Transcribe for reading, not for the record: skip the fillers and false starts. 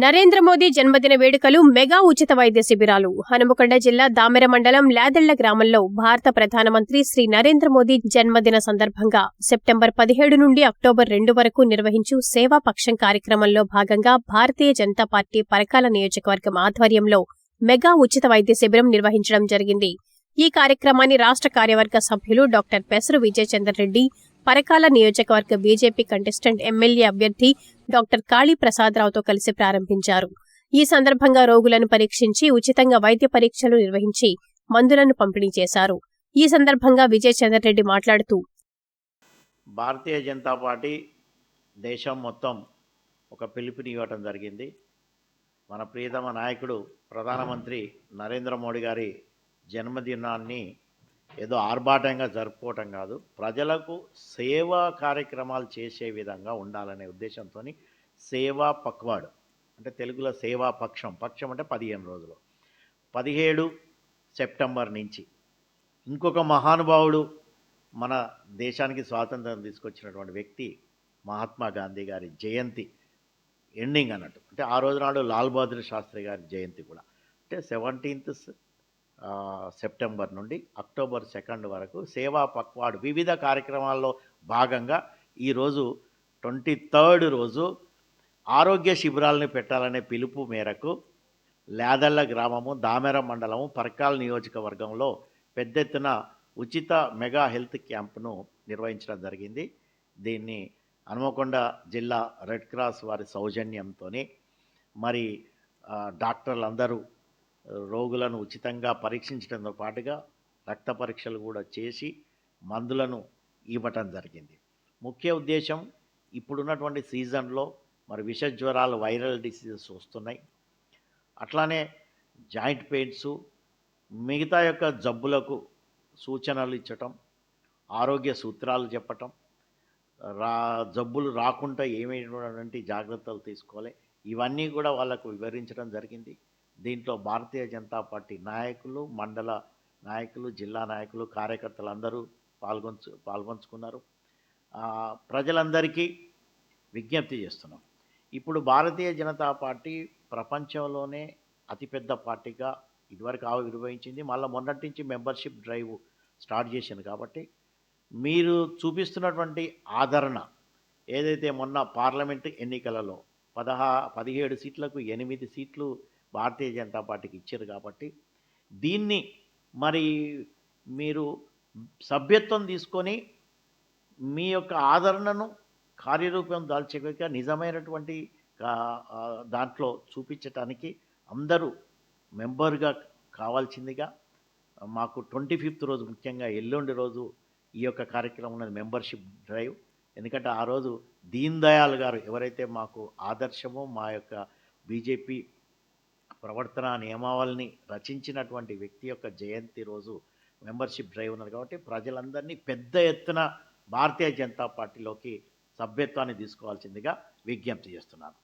నరేంద్ర మోదీ జన్మదిన వేడుకలు మెగా ఉచిత వైద్య శిబిరాలు హనుమకొండ జిల్లా దామెర మండలం లాదెళ్ల గ్రామంలో భారత ప్రధానమంత్రి శ్రీ నరేంద్ర మోదీ జన్మదిన సందర్భంగా సెప్టెంబర్ 17 నుండి అక్టోబర్ 2 వరకు నిర్వహించు సేవా పక్షం కార్యక్రమంలో భాగంగా భారతీయ జనతా పార్టీ పరకాల నియోజకవర్గం ఆధ్వర్యంలో మెగా ఉచిత వైద్య శిబిరం నిర్వహించడం జరిగింది. ఈ కార్యక్రమాన్ని రాష్ట్ర కార్యవర్గ సభ్యులు డాక్టర్ పెసరు విజయచంద్రరెడ్డి, పరకాల నియోజకవర్గ బీజేపీ కంటెస్టెంట్ ఎమ్మెల్యే అభ్యర్థి డాక్టర్ కాళీ ప్రసాదరావుతో కలిసి ప్రారంభించారు. ఈ సందర్భంగా రోగులను పరీక్షించి ఉచితంగా వైద్య పరీక్షలు నిర్వహించి మందులను పంపిణీ చేశారు. ఈ సందర్భంగా విజయచంద్రరెడ్డి మాట్లాడుతూ, భారతీయ జనతా పార్టీ దేశం మొత్తం ఒక పిలుపునివ్వటం జరిగింది. మన ప్రియతమ నాయకుడు ప్రధానమంత్రి నరేంద్ర మోడీ గారి జన్మదినాన్ని ఏదో ఆర్భాటంగా జరుపుకోవటం కాదు, ప్రజలకు సేవా కార్యక్రమాలు చేసే విధంగా ఉండాలనే ఉద్దేశంతో సేవా పక్వాడ్ అంటే తెలుగులో సేవా పక్షం, పక్షం అంటే 15 రోజులు, 17 సెప్టెంబర్ నుంచి ఇంకొక మహానుభావుడు మన దేశానికి స్వాతంత్రం తీసుకొచ్చినటువంటి వ్యక్తి మహాత్మా గాంధీ గారి జయంతి ఎండింగ్ అన్నట్టు. అంటే ఆ రోజు నాడు లాల్ బహదూర్ శాస్త్రి గారి జయంతి కూడా. అంటే 17th సెప్టెంబర్ నుండి అక్టోబర్ 2 వరకు సేవా పక్వాడ్ వివిధ కార్యక్రమాల్లో భాగంగా ఈరోజు 23rd రోజు ఆరోగ్య శిబిరాలని పెట్టాలనే పిలుపు మేరకు లాదెళ్ల గ్రామము, దామెర మండలము, పరకాల నియోజకవర్గంలో పెద్ద ఎత్తున ఉచిత మెగా హెల్త్ క్యాంపును నిర్వహించడం జరిగింది. దీన్ని హనుమకొండ జిల్లా రెడ్ క్రాస్ వారి సౌజన్యంతో మరి డాక్టర్లందరూ రోగులను ఉచితంగా పరీక్షించడంతో పాటుగా రక్త పరీక్షలు కూడా చేసి మందులను ఇవ్వటం జరిగింది. ముఖ్య ఉద్దేశం, ఇప్పుడున్నటువంటి సీజన్లో మరి విష జ్వరాలు, వైరల్ డిసీజెస్ వస్తున్నాయి. అట్లానే జాయింట్ పెయిన్స్, మిగతా యొక్క జబ్బులకు సూచనలు ఇచ్చటం, ఆరోగ్య సూత్రాలు చెప్పటం, జబ్బులు రాకుండా ఏమైనటువంటి జాగ్రత్తలు తీసుకోవాలి, ఇవన్నీ కూడా వాళ్ళకు వివరించడం జరిగింది. దీంట్లో భారతీయ జనతా పార్టీ నాయకులు, మండల నాయకులు, జిల్లా నాయకులు, కార్యకర్తలు అందరూ పాల్గొంచుకున్నారు. ప్రజలందరికీ విజ్ఞప్తి చేస్తున్నాం, ఇప్పుడు భారతీయ జనతా పార్టీ ప్రపంచంలోనే అతిపెద్ద పార్టీగా ఇదివరకు ఆవిర్భవించింది. మళ్ళీ మొన్నటి నుంచి మెంబర్షిప్ డ్రైవ్ స్టార్ట్ చేసింది. కాబట్టి మీరు చూపిస్తున్నటువంటి ఆదరణ ఏదైతే మొన్న పార్లమెంటు ఎన్నికలలో 17 సీట్లకు 8 సీట్లు భారతీయ జనతా పార్టీకి ఇచ్చారు. కాబట్టి దీన్ని మరి మీరు సభ్యత్వం తీసుకొని మీ యొక్క ఆదరణను కార్యరూపం దాల్చేక నిజమైనటువంటి దాంట్లో చూపించటానికి అందరూ మెంబర్గా కావాల్సిందిగా మాకు 25th రోజు, ముఖ్యంగా ఎల్లుండి రోజు ఈ యొక్క కార్యక్రమం ఉన్నది, మెంబర్షిప్ డ్రైవ్. ఎందుకంటే ఆ రోజు దీన్ దయాళ్ గారు ఎవరైతే మాకు ఆదర్శమో, మా యొక్క బీజేపీ ప్రవర్తన నియమావళిని రచించినటువంటి వ్యక్తి యొక్క జయంతి రోజు మెంబర్షిప్ డ్రైవ్ ఉన్నది. కాబట్టి ప్రజలందరినీ పెద్ద ఎత్తున భారతీయ జనతా పార్టీలోకి సభ్యత్వాన్ని తీసుకోవాల్సిందిగా విజ్ఞప్తి చేస్తున్నాను.